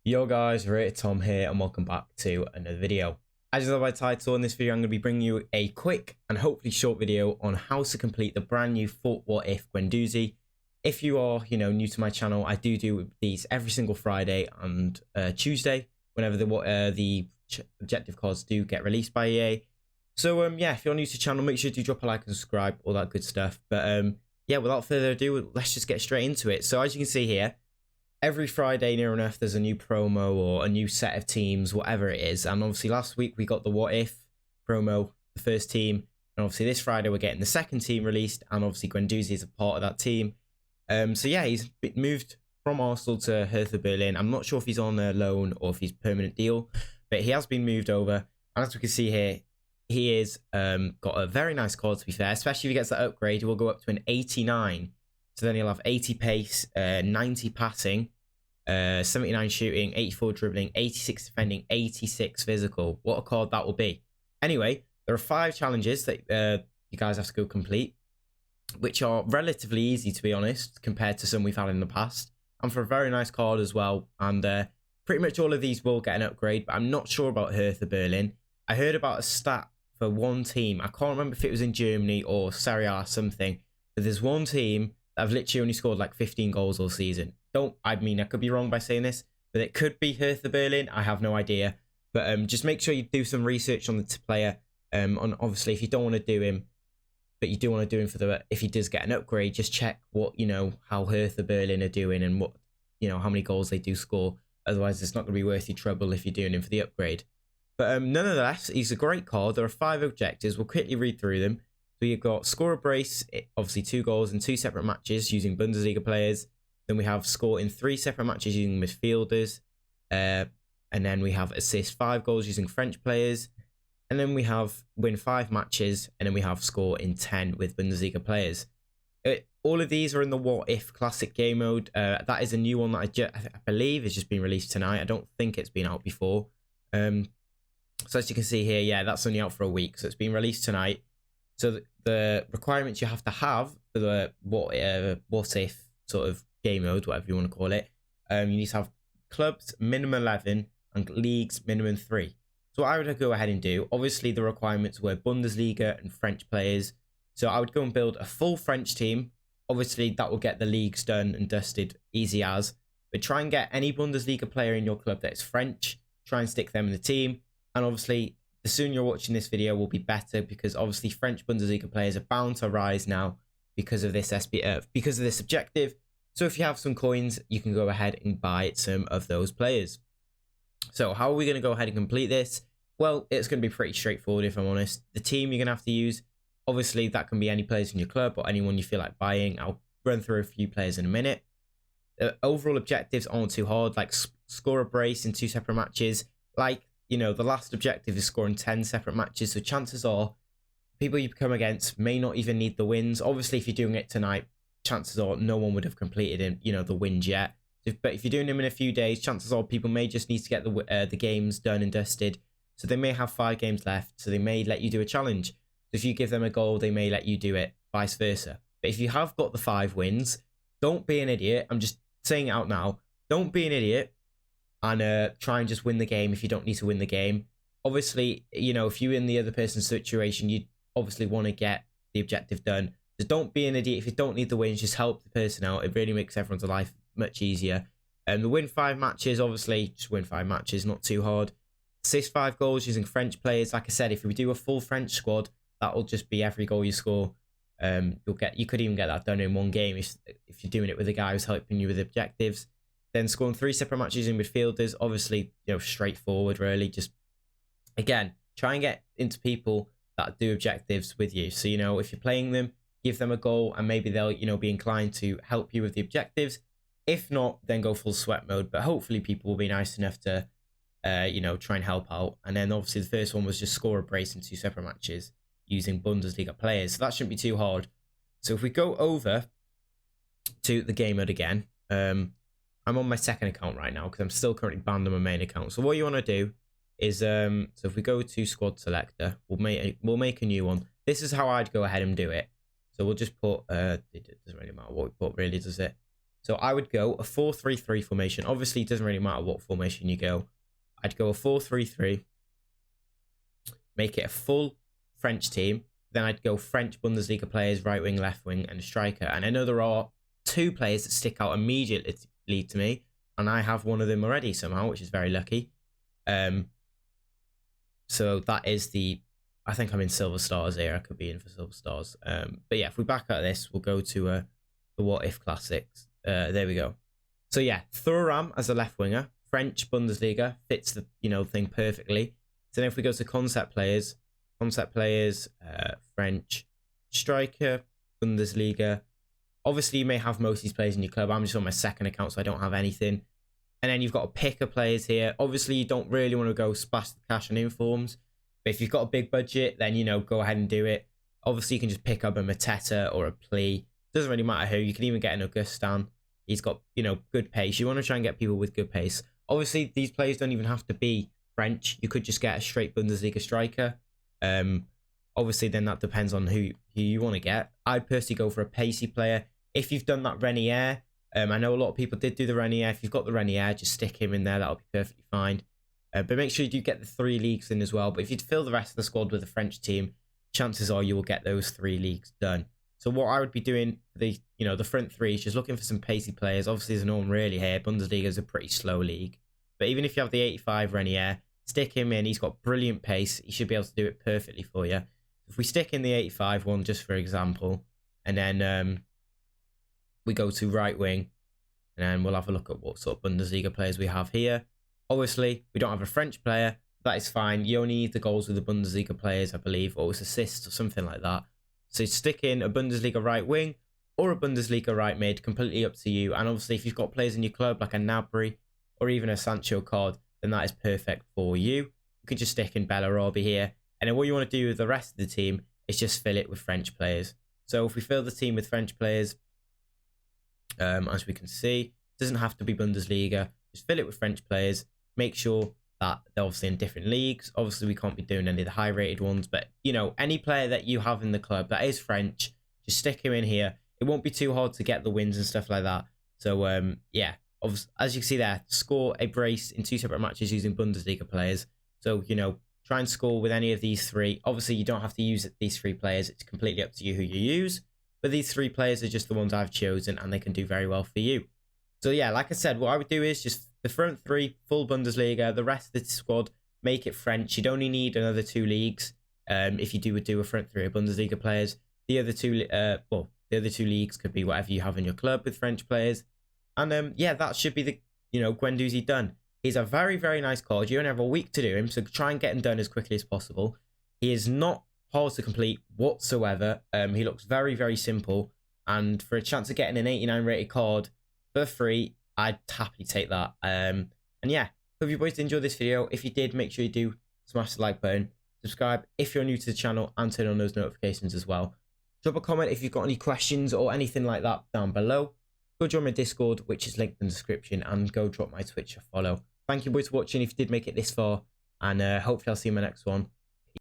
Yo guys, Tom here and welcome back to another video. As you know by title, in this video I'm going to be bringing you a quick and hopefully short video on how to complete the brand new FUT What If Guendouzi. If you are, new to my channel, I do these every single Friday and Tuesday whenever the objective cards do get released by EA. So yeah, if you're new to the channel, make sure to drop a like and subscribe, all that good stuff. But yeah, without further ado, let's just get straight into it. So as you can see here, every Friday near enough there's a new promo or a new set of teams, whatever it is. And obviously last week we got the What If promo, the first team, and obviously this Friday we're getting the second team released, and obviously Guendouzi is a part of that team. So yeah, he's moved from Arsenal to Hertha Berlin. I'm not sure if he's on a loan or if he's permanent deal, but he has been moved over. And as we can see here, he is got a very nice card, to be fair, especially if he gets that upgrade. He will go up to an 89. So then he'll have 80 pace, 90 passing, 79 shooting, 84 dribbling, 86 defending, 86 physical. What a card that will be. Anyway, there are 5 challenges that you guys have to go complete, which are relatively easy, to be honest, compared to some we've had in the past. And for a very nice card as well. And pretty much all of these will get an upgrade, but I'm not sure about Hertha Berlin. I heard about a stat for one team. I can't remember if it was in Germany or Serie A or something, but there's one team that have literally only scored like 15 goals all season. I could be wrong by saying this, but it could be Hertha Berlin. I have no idea. But just make sure you do some research on the player. On obviously, if you don't want to do him, but you do want to do him for if he does get an upgrade, just check what, how Hertha Berlin are doing and what, how many goals they do score. Otherwise, it's not going to be worth your trouble if you're doing him for the upgrade. But nonetheless, he's a great card. There are 5 objectives. We'll quickly read through them. So you've got score a brace, obviously 2 goals in 2 separate matches using Bundesliga players. Then we have score in 3 separate matches using midfielders. And then we have assist 5 goals using French players. And then we have win 5 matches. And then we have score in 10 with Bundesliga players. All of these are in the What If Classic game mode. That is a new one that I believe has just been released tonight. I don't think it's been out before. So as you can see here, yeah, that's only out for a week. So it's been released tonight. So the requirements you have to have for the What If sort of game mode, whatever you want to call it, you need to have clubs minimum 11 and leagues minimum 3. So what I would go ahead and do, obviously the requirements were Bundesliga and French players. So I would go and build a full French team. Obviously that will get the leagues done and dusted easy as. But try and get any Bundesliga player in your club that is French. Try and stick them in the team. And obviously, the sooner you're watching this video will be better, because obviously French Bundesliga players are bound to rise now because of this because of this objective. So if you have some coins, you can go ahead and buy some of those players. So how are we going to go ahead and complete this? Well, it's going to be pretty straightforward, if I'm honest. The team you're going to have to use, obviously that can be any players in your club or anyone you feel like buying. I'll run through a few players in a minute. The overall objectives aren't too hard, like score a brace in 2 separate matches. Like, the last objective is scoring 10 separate matches. So chances are people you come against may not even need the wins. Obviously, if you're doing it tonight, chances are no one would have completed the wins yet. But if you're doing them in a few days, chances are people may just need to get the games done and dusted. So they may have 5 games left. So they may let you do a challenge. So if you give them a goal, they may let you do it, vice versa. But if you have got the 5 wins, don't be an idiot. I'm just saying it out now. Don't be an idiot and try and just win the game if you don't need to win the game. Obviously, if you're in the other person's situation, you obviously want to get the objective done. Just don't be an idiot. If you don't need the wins, just help the person out. It really makes everyone's life much easier. The win 5 matches, obviously, just win 5 matches, not too hard. Assist 5 goals using French players. Like I said, if we do a full French squad, that'll just be every goal you score. You could even get that done in one game if you're doing it with a guy who's helping you with objectives. Then scoring 3 separate matches in midfielders, obviously, straightforward, really. Just, again, try and get into people that do objectives with you. So, if you're playing them, give them a goal and maybe they'll, be inclined to help you with the objectives. If not, then go full sweat mode. But hopefully people will be nice enough to, try and help out. And then obviously the first one was just score a brace in 2 separate matches using Bundesliga players. So that shouldn't be too hard. So if we go over to the game mode again, I'm on my second account right now because I'm still currently banned on my main account. So what you want to do is, so if we go to squad selector, we'll make a new one. This is how I'd go ahead and do it. So we'll just put, it doesn't really matter what we put, really, does it? So I would go a 4-3-3 formation. Obviously, it doesn't really matter what formation you go. I'd go a 4-3-3, make it a full French team. Then I'd go French Bundesliga players, right wing, left wing, and a striker. And I know there are 2 players that stick out immediately to me, and I have one of them already somehow, which is very lucky. So that is I think I'm in Silver Stars here. I could be in for Silver Stars. But yeah, if we back out of this, we'll go to the What If Classics. There we go. So yeah, Thuram as a left winger, French Bundesliga, fits the thing perfectly. So then if we go to concept players, French striker, Bundesliga. Obviously, you may have most of these players in your club. I'm just on my second account, so I don't have anything. And then you've got a pick of players here. Obviously, you don't really want to go splash the cash on informs. But if you've got a big budget, then, go ahead and do it. Obviously, you can just pick up a Mateta or a Plea. Doesn't really matter who. You can even get an Augustin. He's got, good pace. You want to try and get people with good pace. Obviously, these players don't even have to be French. You could just get a straight Bundesliga striker. Obviously, then that depends on who you want to get. I'd personally go for a pacey player. If you've done that Renier, I know a lot of people did do the Renier. If you've got the Renier, just stick him in there. That'll be perfectly fine. But make sure you do get the 3 leagues in as well. But if you fill the rest of the squad with a French team, chances are you will get those 3 leagues done. So what I would be doing for the front 3 is just looking for some pacey players. Obviously, there's no one really here. Bundesliga is a pretty slow league. But even if you have the 85 Renier, stick him in. He's got brilliant pace. He should be able to do it perfectly for you. If we stick in the 85 one, just for example, and then we go to right wing, and then we'll have a look at what sort of Bundesliga players we have here. Obviously, we don't have a French player. That is fine. You only need the goals with the Bundesliga players, I believe, or it's assists or something like that. So stick in a Bundesliga right wing or a Bundesliga right mid, completely up to you. And obviously, if you've got players in your club like a Gnabry or even a Sancho card, then that is perfect for you. You can just stick in Bellarabi here. And then what you want to do with the rest of the team is just fill it with French players. So if we fill the team with French players, as we can see, it doesn't have to be Bundesliga. Just fill it with French players. Make sure that they're obviously in different leagues. Obviously, we can't be doing any of the high-rated ones. But, any player that you have in the club that is French, just stick him in here. It won't be too hard to get the wins and stuff like that. So, yeah. As you can see there, score a brace in 2 separate matches using Bundesliga players. So, try and score with any of these 3. Obviously, you don't have to use these 3 players. It's completely up to you who you use. But these 3 players are just the ones I've chosen, and they can do very well for you. So, yeah, like I said, what I would do is just the front 3, full Bundesliga. The rest of the squad, make it French. You'd only need another 2 leagues if you would do a front 3 of Bundesliga players. The other 2, the other 2 leagues could be whatever you have in your club with French players. And, yeah, that should be the, Guendouzi done. He's a very, very nice card. You only have a week to do him, so try and get him done as quickly as possible. He is not hard to complete whatsoever. He looks very, very simple. And for a chance of getting an 89 rated card for free, I'd happily take that. And yeah, hope you boys enjoyed this video. If you did, make sure you do smash the like button. Subscribe if you're new to the channel and turn on those notifications as well. Drop a comment if you've got any questions or anything like that down below. Go join my Discord, which is linked in the description, and go drop my Twitch a follow. Thank you boys for watching if you did make it this far, and hopefully I'll see you in my next one.